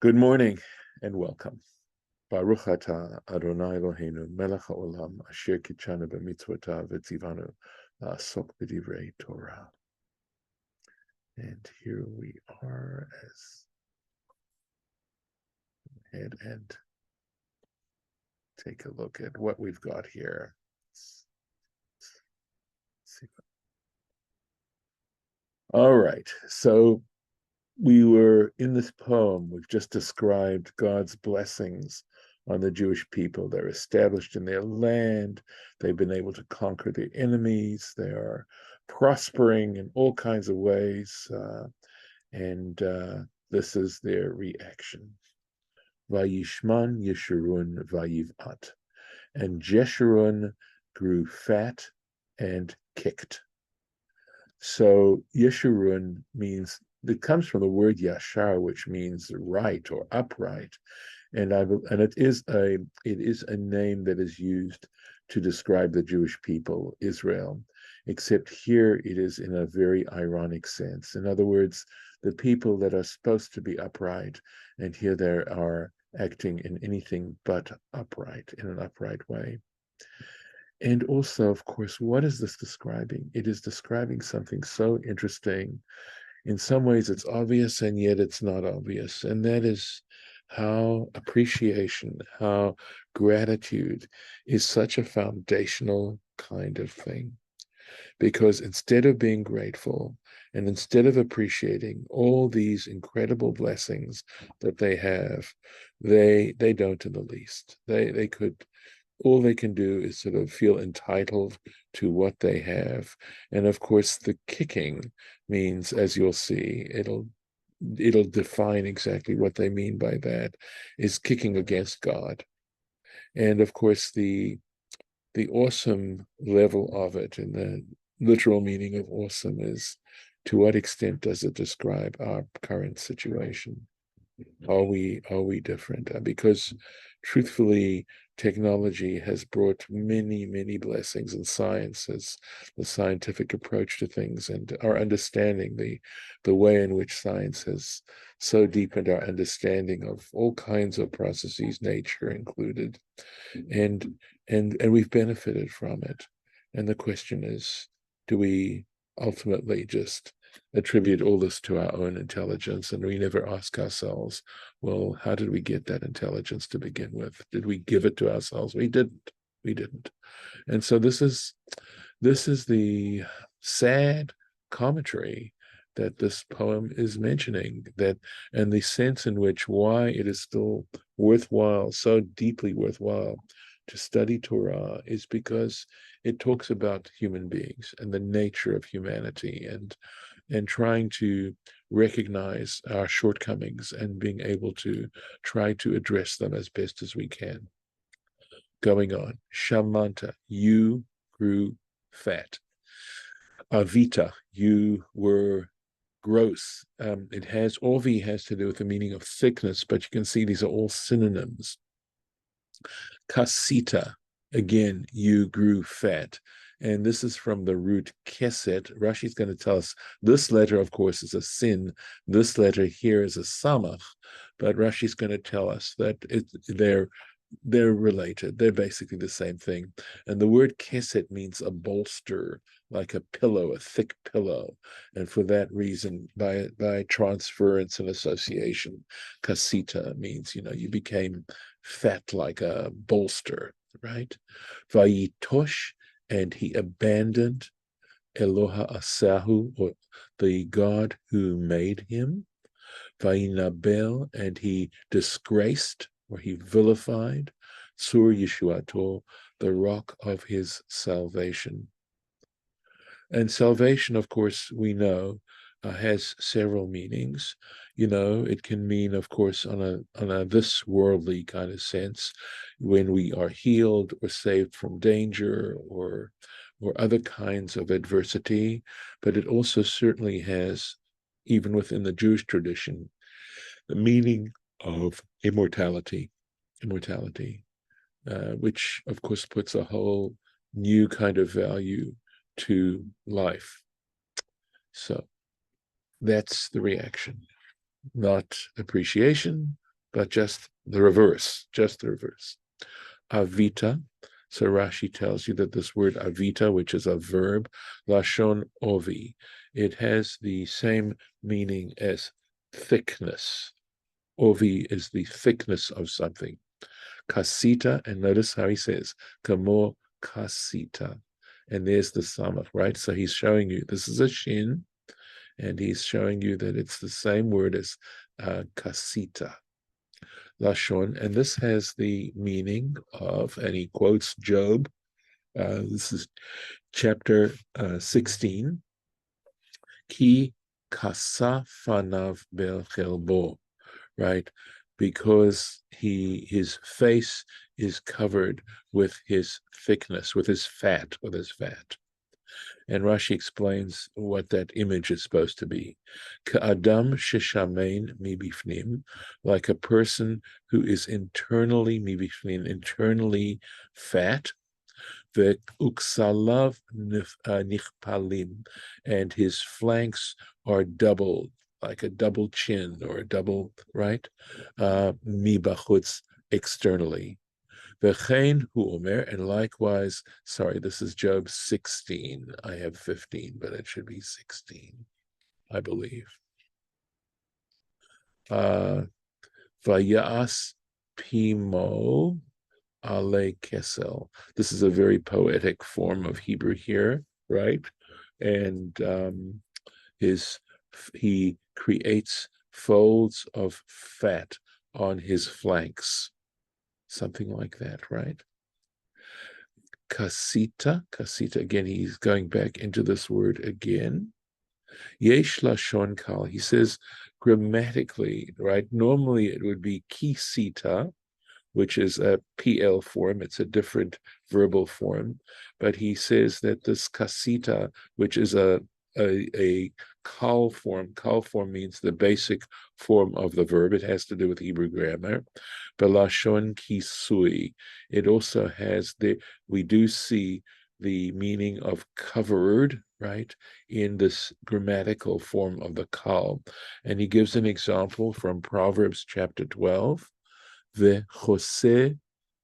Good morning and welcome. Baruch atah Adonai Eloheinu melech haolam asher kitshanu b'mitzvotav v'tzivanu la'asok b'divrei Torah. And here we are as head and take a look at what we've got here. All right, so we were in this poem, we've just described God's blessings on the Jewish people. They're established in their land. They've been able to conquer their enemies. They are prospering in all kinds of ways. And this is their reaction. Vayishman Yeshurun Vayivat. And Jeshurun grew fat and kicked. So Yeshurun means, it comes from the word yashar, which means right or upright, and it is a name that is used to describe the Jewish people, Israel, except here it is in a very ironic sense. In other words, the people that are supposed to be upright, and here they are acting in anything but upright, in an upright way. And also, of course, what is this describing? It is describing something so interesting. In some ways, it's obvious, and yet it's not obvious. And that is how appreciation, how gratitude is such a foundational kind of thing. Because instead of being grateful and instead of appreciating all these incredible blessings that they have, they don't in the least. They could, all they can do is sort of feel entitled to what they have. And of course, the kicking means, as you'll see, it'll define exactly what they mean by that, is kicking against God. And of course, the awesome level of it, and the literal meaning of awesome, is to what extent does it describe our current situation? Are we different? Because truthfully, technology has brought many, many blessings, and science has, the scientific approach to things, and our understanding, the way in which science has so deepened our understanding of all kinds of processes, nature included, and and we've benefited from it. And the question is, do we ultimately just attribute all this to our own intelligence, and we never ask ourselves, well, how did we get that intelligence to begin with? Did we give it to ourselves? We didn't. And so this is the sad commentary that this poem is mentioning, that, and the sense in which why it is still worthwhile, so deeply worthwhile, to study Torah, is because it talks about human beings and the nature of humanity, and trying to recognize our shortcomings and being able to try to address them as best as we can. Going on, Shamanta, you grew fat. Avita, you were gross. It has, Ovi has to do with the meaning of thickness, but you can see these are all synonyms. Kasita, again, you grew fat. And this is from the root keset. Rashi is going to tell us this letter, of course, is a sin. This letter here is a samach, but Rashi is going to tell us that they're related. They're basically the same thing. And the word keset means a bolster, like a pillow, a thick pillow. And for that reason, by transference and association, kasita means, you became fat like a bolster, right? Vayitosh, and he abandoned Eloha Asahu, or the God who made him. Vayinabel, and he disgraced, or he vilified, Sur Yeshuato, the rock of his salvation. And salvation, of course, we know, has several meanings. It can mean, of course, on a this worldly kind of sense, when we are healed or saved from danger or other kinds of adversity. But it also certainly has, even within the Jewish tradition, the meaning of immortality, which of course puts a whole new kind of value to life. So that's the reaction, not appreciation, but just the reverse, Avita. So Rashi tells you that this word avita, which is a verb, lashon ovi, it has the same meaning as thickness. Ovi is the thickness of something. Kasita, and notice how he says, kamo kasita. And there's the samach, right? So he's showing you, this is a shin, and he's showing you that it's the same word as kasita. Lashon, and this has the meaning of, and he quotes Job. This is chapter 16. Ki kasa fanav bel chelbo, right? Because his face is covered with his thickness, with his fat. And Rashi explains what that image is supposed to be. Ka'adam sheshamein mibifnim, like a person who is internally mibifnim, internally fat. Ve'uksalav nichpalim, and his flanks are doubled, like a double chin or a double, right? Mibachutz, externally. V'chein hu omer, and likewise, sorry, this is Job 16. I have 15, but it should be 16, I believe. Vayas pimo ale kesel. This is a very poetic form of Hebrew here, right? And he creates folds of fat on his flanks, something like that, right? Kasita, again, he's going back into this word again. Yesh lashon kal, he says grammatically, right? Normally it would be kisita, which is a PL form. It's a different verbal form. But he says that this kasita, which is a kal form means the basic form of the verb. It has to do with Hebrew grammar. Belashon kisui. It also has we do see the meaning of covered, right, in this grammatical form of the kal. And he gives an example from Proverbs chapter 12. Ve'chose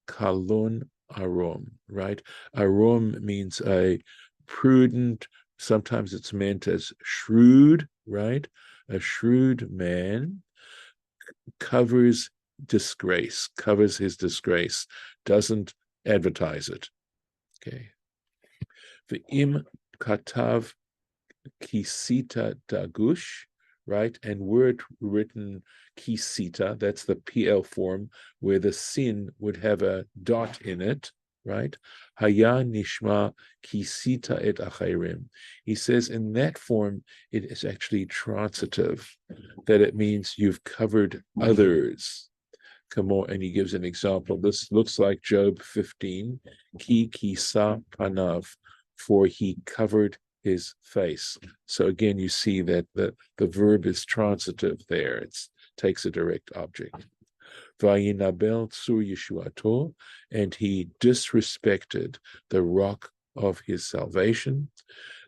kalon arom, right? Arom means a prudent, sometimes it's meant as shrewd, right? A shrewd man covers his disgrace, doesn't advertise it. Okay. Ve'im katav kisita dagush, right? And were it written kisita, that's the PL form, where the sin would have a dot in it, right? Haya nishma kisita et achirim. He says in that form, it is actually transitive, that it means you've covered others. Come on, and he gives an example. This looks like Job 15, ki kisa panav, for he covered his face. So again, you see that the verb is transitive there. It takes a direct object. Vayinabel tsur yeshuato, and he disrespected the rock of his salvation.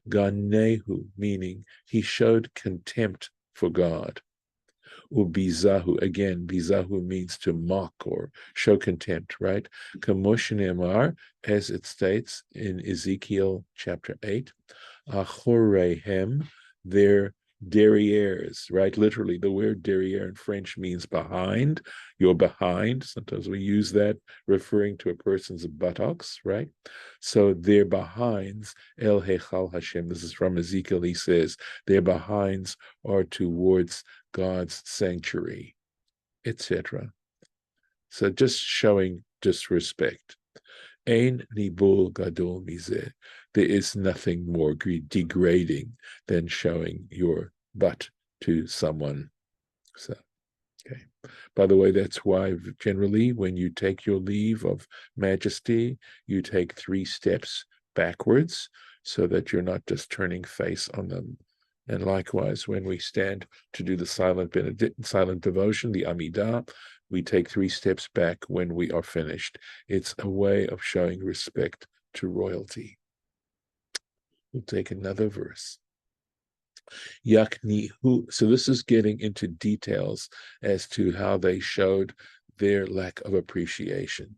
Ganehu, meaning he showed contempt for God. Ubizahu, again, bizahu means to mock or show contempt, right? Kamoshinemar, as it states in Ezekiel chapter 8, Achorehem, their derrieres, right? Literally, the word derriere in French means behind. You're behind. Sometimes we use that referring to a person's buttocks, right? So their behinds, El Hechal Hashem, this is from Ezekiel, he says, their behinds are towards God's sanctuary, etc. So just showing disrespect. Ein nibul gadol mizeh. There is nothing more degrading than showing your butt to someone. So, okay. By the way, that's why generally when you take your leave of majesty, you take 3 steps backwards so that you're not just turning face on them. And likewise, when we stand to do the silent devotion, the Amidah, we take 3 steps back when we are finished. It's a way of showing respect to royalty. We'll take another verse. Yaknihu. So this is getting into details as to how they showed their lack of appreciation.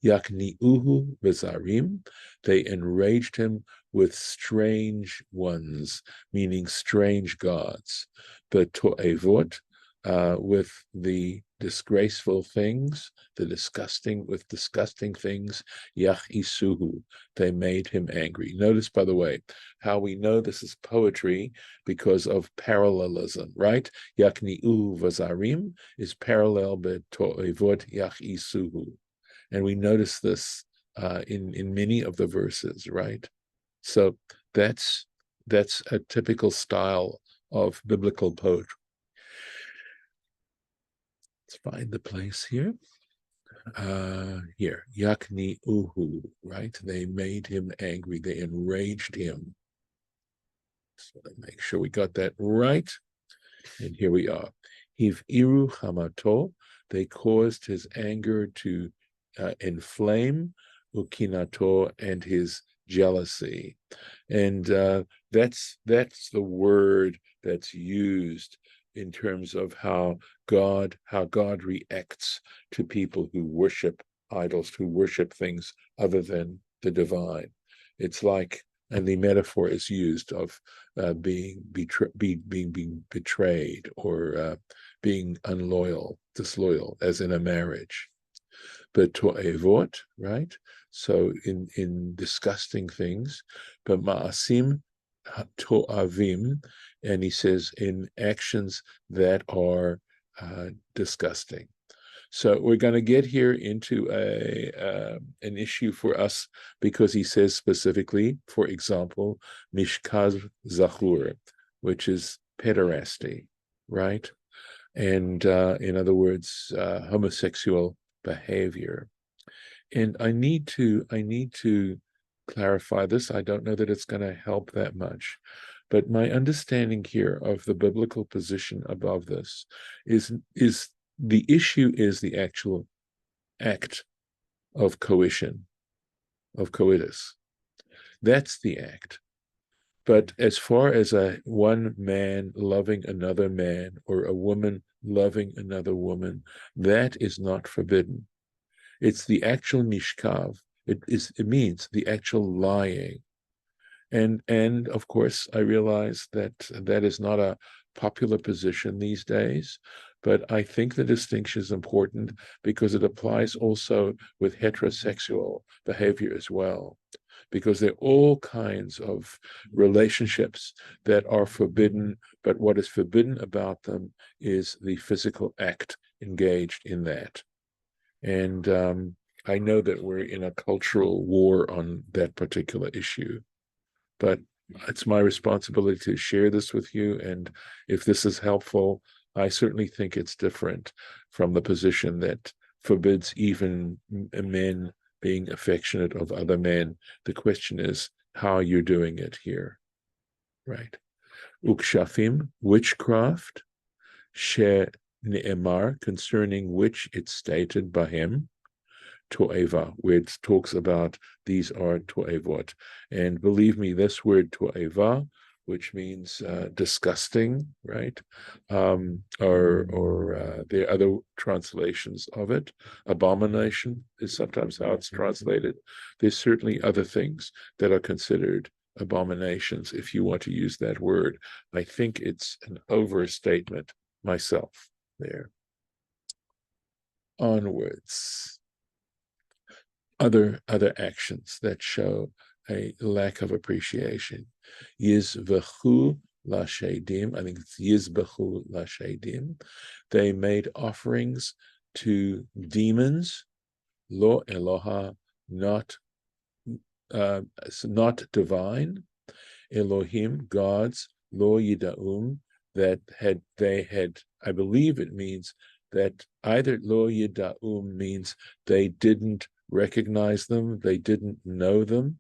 Yakniuhu Vizarim, they enraged him with strange ones, meaning strange gods. The To'evot, with the disgraceful things, with disgusting things, Yach Isuhu, they made him angry. Notice, by the way, how we know this is poetry because of parallelism, right? Yakniuhu Vazarim is parallel but To'evot Yach Isuhu. And we notice this in many of the verses, right? So that's a typical style of biblical poetry. Let's find the place here. Here, Yakni Uhu, right? They made him angry. They enraged him. So make sure we got that right. And here we are. Hiviru Hamato, they caused his anger to inflame, Ukinato, and his jealousy. And that's the word that's used in terms of how God reacts to people who worship idols, who worship things other than the divine. It's like, and the metaphor is used of being betrayed or being disloyal, as in a marriage. But to'evot, right? So in disgusting things, but ma'asim to'avim, and he says in actions that are disgusting. So we're going to get here into an issue for us because he says specifically, for example, mishkaz zachur, which is pederasty, right? And in other words, homosexual behavior. And I need to clarify this. I don't know that it's going to help that much. But my understanding here of the biblical position above this is the issue is the actual act of coition, of coitus. That's the act. But as far as one man loving another man or a woman loving another woman, that is not forbidden. It's the actual mishkav. It means the actual lying. And of course, I realize that is not a popular position these days, but I think the distinction is important because it applies also with heterosexual behavior as well, because there are all kinds of relationships that are forbidden, but what is forbidden about them is the physical act engaged in that. And I know that we're in a cultural war on that particular issue, but it's my responsibility to share this with you. And if this is helpful, I certainly think it's different from the position that forbids even men being affectionate of other men. The question is how you're doing it here, right? Ukshafim, witchcraft, she ne'emar, concerning which it's stated by him, to'eva, where it talks about these are to'evot. And believe me, this word to'eva, which means disgusting, right? Or there are other translations of it. Abomination is sometimes how it's translated. There's certainly other things that are considered abominations, if you want to use that word. I think it's an overstatement myself there. Onwards. Other actions that show a lack of appreciation. Yizvechu lashedim, I think it's Yizbechu lashedim. They made offerings to demons, lo Eloha, not divine, Elohim, gods, lo Yidaum, they had, I believe it means that either lo Yidaum means they didn't recognize them, they didn't know them.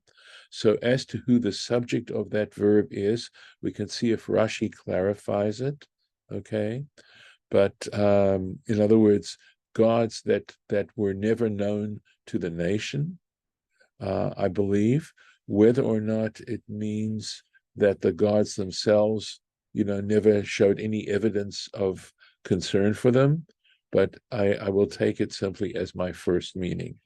So as to who the subject of that verb is, we can see if Rashi clarifies it, okay? But in other words, gods that were never known to the nation, I believe, whether or not it means that the gods themselves, never showed any evidence of concern for them, but I will take it simply as my first meaning.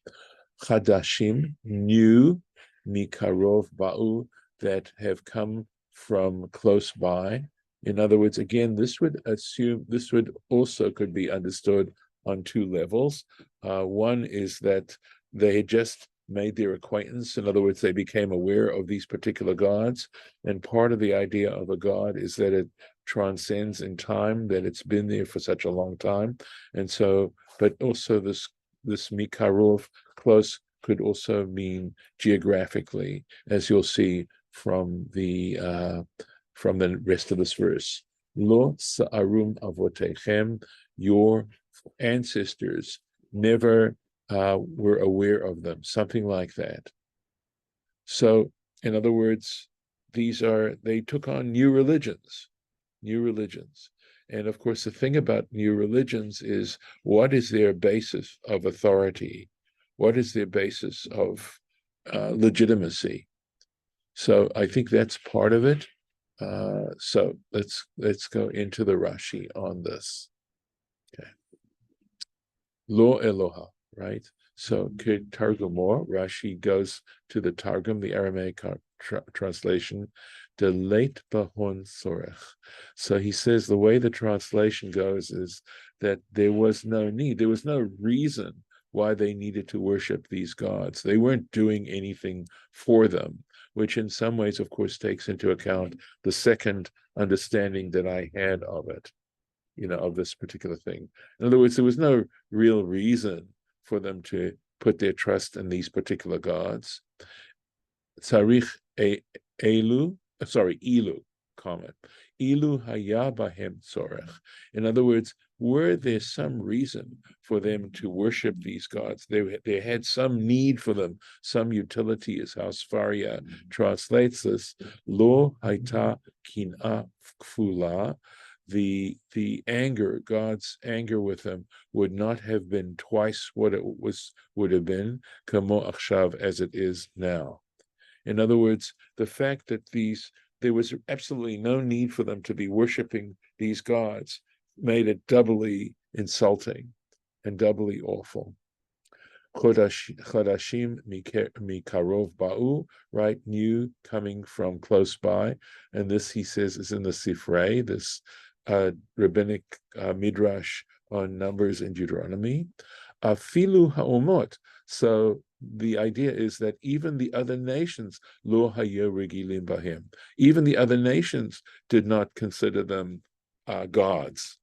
Chadashim, new, mikarov ba'u, that have come from close by. In other words, again, this would also could be understood on two levels. One is that they just made their acquaintance. In other words, they became aware of these particular gods. And part of the idea of a god is that it transcends in time, that it's been there for such a long time. And so, but also this mikarov, close, could also mean geographically, as you'll see from the rest of this verse. Lo sa'arum avotechem, your ancestors never were aware of them, something like that. So, in other words, they took on new religions. And of course, the thing about new religions is, what is their basis of authority? What is their basis of legitimacy? So I think that's part of it. So let's go into the Rashi on this. Okay. Lo Eloha, right? So Targumor, Rashi goes to the Targum, the Aramaic translation, de late bahon sorech. So he says the way the translation goes is that there was no need, there was no reason why they needed to worship these gods. They weren't doing anything for them, which in some ways, of course, takes into account the second understanding that I had of it, of this particular thing. In other words, there was no real reason for them to put their trust in these particular gods. Tzarich ilu, comment. Ilu haya bahem tzorech. In other words, were there some reason for them to worship these gods? They had some need for them, some utility, is how Sfaria translates this. Lo haita kin'a kfula. The anger, God's anger with them, would not have been twice what it would have been, kamo achshav, as it is now. In other words, the fact that there was absolutely no need for them to be worshiping these gods made it doubly insulting and doubly awful. Chodashim mikarov ba'u, right? New, coming from close by. And this, he says, is in the Sifrei, this rabbinic midrash on Numbers and Deuteronomy. Afilu ha'omot. So the idea is that even the other nations, lo haya regilim bahim, even the other nations did not consider them gods.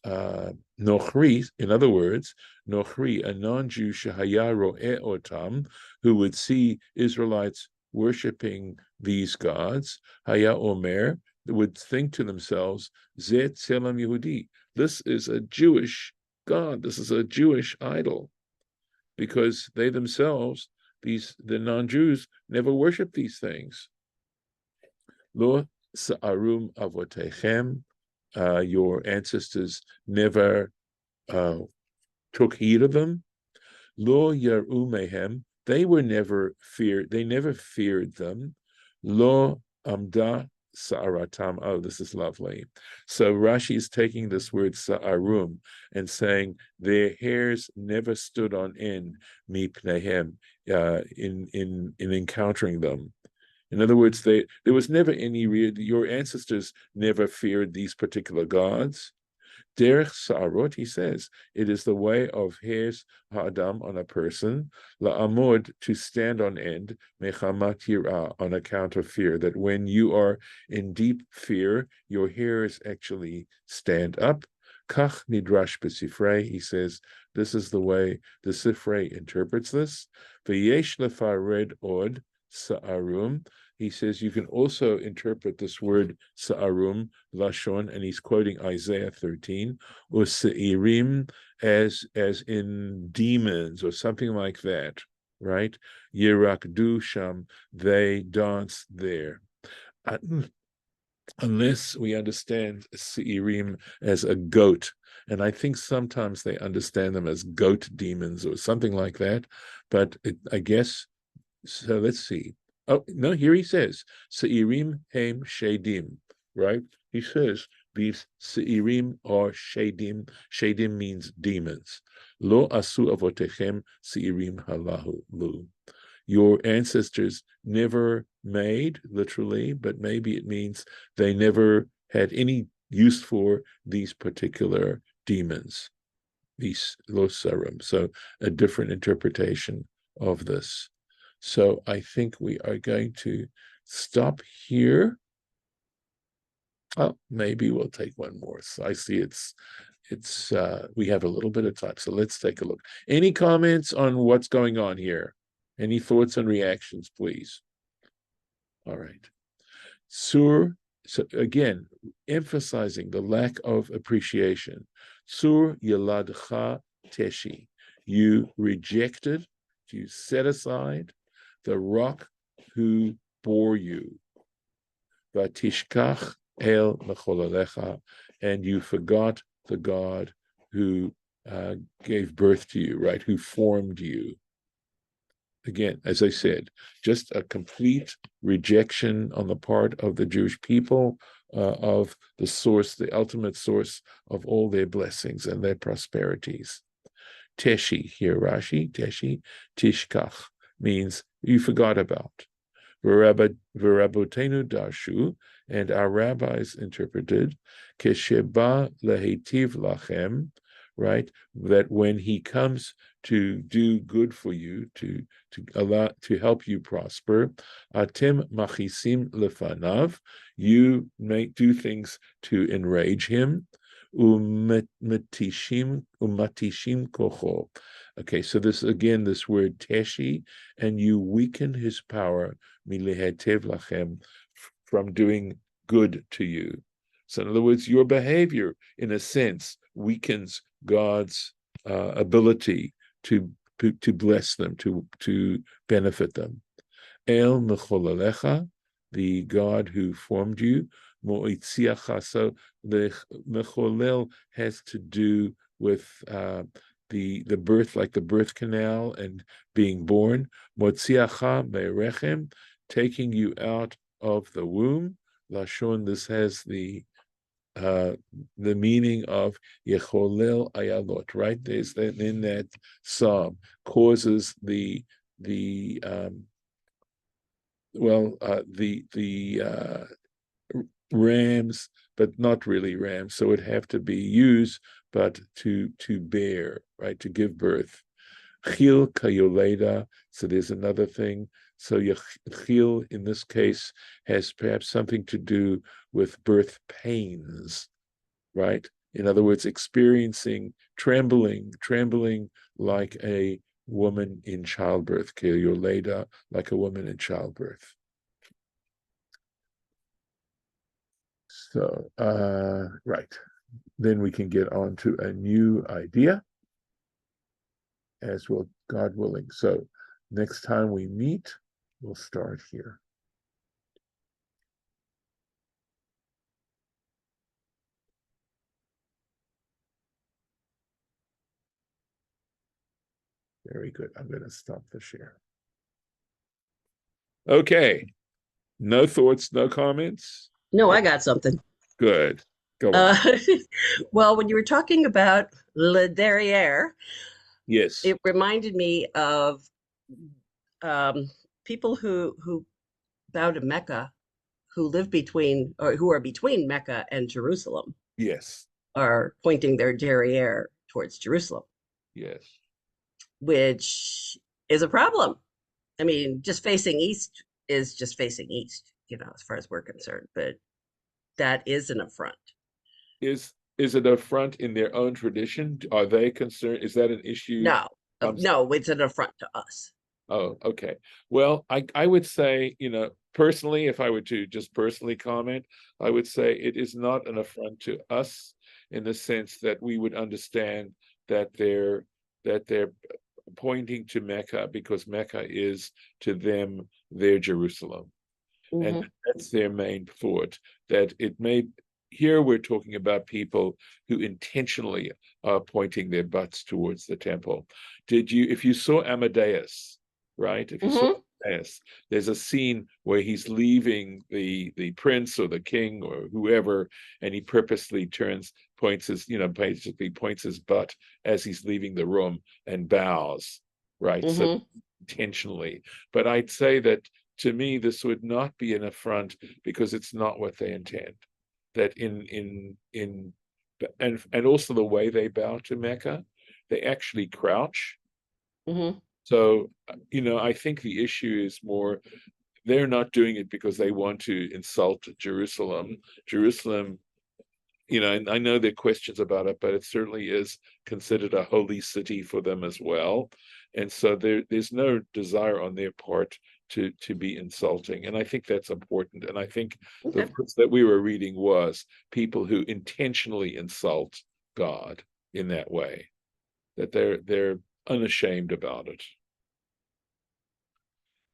Nochri, in other words, Nochri, a non-Jew shehaya ro'eh otam, who would see Israelites worshiping these gods, haya omer, would think to themselves, Zet Tzelem Yehudi, this is a Jewish god, this is a Jewish idol, because they themselves, the non-Jews, never worship these things. Lo sa'arum avotechem, your ancestors never took heed of them. Lo yaru mehem, they never feared them. Lo amda sa'aratam. Oh, this is lovely. So Rashi is taking this word sa'arum and saying their hairs never stood on end mipnehem, in encountering them. In other words, there was never your ancestors never feared these particular gods. Derech sa'arot, he says, it is the way of hairs ha'adam, on a person, la'amod, to stand on end, mechamat yirah, on account of fear, that when you are in deep fear, your hairs actually stand up. Kach nidrash b'sifrei, he says, this is the way the Sifrei interprets this. V'yesh lefared od sa'arum, he says you can also interpret this word sa'arum, lashon, and he's quoting Isaiah 13, or se'irim, as in demons or something like that, right? Yirakdu sham, they dance there. Unless we understand se'irim as a goat, and I think sometimes they understand them as goat demons or something like that, but I guess, so let's see. Oh, no, here he says, Se'irim hem shedim, right? He says, these Se'irim are shedim. Shedim means demons. Lo asu avotechem Se'irim halahu. Your ancestors never made, literally, but maybe it means they never had any use for these particular demons, these losarim. So a different interpretation of this. So I think we are going to stop here. Oh, maybe we'll take one more. So I see it's we have a little bit of time. So let's take a look. Any comments on what's going on here? Any thoughts and reactions, please? All right. Sur, so again, emphasizing the lack of appreciation. Sur Yaladcha Teshi. You rejected, you set aside the rock who bore you. Vatishkach El Mecholalecha, and you forgot the God who gave birth to you, right? Who formed you. Again, as I said, just a complete rejection on the part of the Jewish people of the source, the ultimate source of all their blessings and their prosperities. Teshi, here Rashi, Teshi, Tishkach, means you forgot about. V'rabotenu darshu, and our rabbis interpreted, Kesheba lehetiv lachem, right? That when he comes to do good for you, to help you prosper, atem machisim lefanav, you may do things to enrage him, umatishim kocho. Okay, so this again, this word teshi, and you weaken his power, milehetev lachem, from doing good to you. So in other words, your behavior, in a sense, weakens God's ability to bless them, to benefit them. El mecholalecha, the God who formed you. Moitziacha, so the mecholel has to do with the birth, like the birth canal and being born. Motziacha me'rechem, taking you out of the womb. Lashon, this has the meaning of Yecholel Ayalot, right? There's that in that psalm, causes the rams, but not really rams, so it have to be used, but to bear, right? To give birth. Chil kayoleda, so there's another thing. So Chil in this case has perhaps something to do with birth pains, right? In other words, experiencing trembling like a woman in childbirth, kayoleda, like a woman in childbirth. So, right. Then we can get on to a new idea, as will God willing. So next time we meet, we'll start here. Very good. I'm going to stop the share. Okay. No thoughts, no comments? No, I got something. Good. Go on. Well, when you were talking about le derrière, Yes. it reminded me of people who bow to Mecca, who live between or who are between Mecca and Jerusalem, Yes. are pointing their derrière towards Jerusalem, Yes. which is a problem. I mean, just facing east is just facing east, as far as we're concerned, but that is an affront. Is it an affront in their own tradition? Are they concerned? Is that an issue? No, no, it's an affront to us. Oh, okay. Well, I would say, personally, if I were to just personally comment, I would say it is not an affront to us in the sense that we would understand that they're pointing to Mecca because Mecca is to them their Jerusalem. And that's their main thought, that it may, here we're talking about people who intentionally are pointing their butts towards the temple. If you saw Amadeus, right? If you saw Yes, there's a scene where he's leaving the prince or the king or whoever, and he purposely points his, basically points his butt as he's leaving the room and bows, right? So Mm-hmm. intentionally. But I'd say that to me, this would not be an affront because it's not what they intend. That and also the way they bow to Mecca, they actually crouch. Mm-hmm. So, I think the issue is more they're not doing it because they want to insult Jerusalem. Jerusalem, and I know there are questions about it, but it certainly is considered a holy city for them as well. And so there's no desire on their part to be insulting. And I think that's important. And I think the Okay. verse that we were reading was people who intentionally insult God in that way, that they're unashamed about it.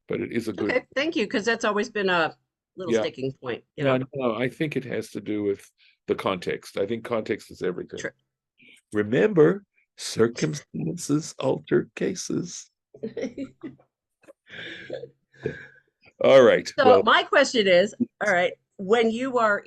But it is a good, Okay. Thank you, because that's always been a little yeah. sticking point, you Yeah, know. no, I think it has to do with the context. I think context is everything. True. Remember, circumstances alter cases. All right. So Well, my question is, all right, when you are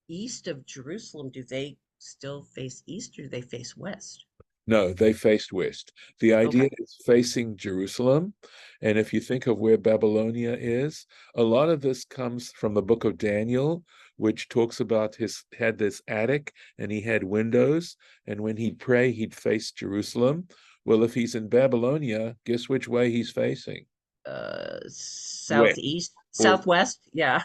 east of Jerusalem, do they still face east or do they face west? no, they faced west. The idea Okay. is facing Jerusalem. And if you think of where Babylonia is, a lot of this comes from the book of Daniel, which talks about his had this attic and he had windows. And when he'd pray, he'd face Jerusalem. Well, if he's in Babylonia, guess which way he's facing? West Southeast, or southwest. Yeah.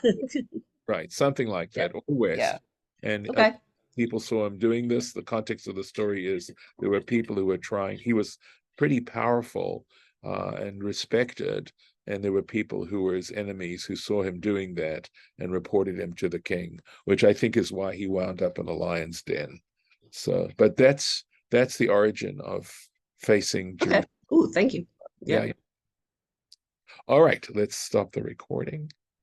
right, something like Yep. that, or Yeah. west. And Okay. people saw him doing this. The context of the story is there were people who were trying. He was pretty powerful and respected, and there were people who were his enemies who saw him doing that and reported him to the king, which I think is why he wound up in a lion's den. So, but that's the origin of facing Okay. Jerusalem. Ooh, thank you. Yeah. Yep. All right, let's stop the recording.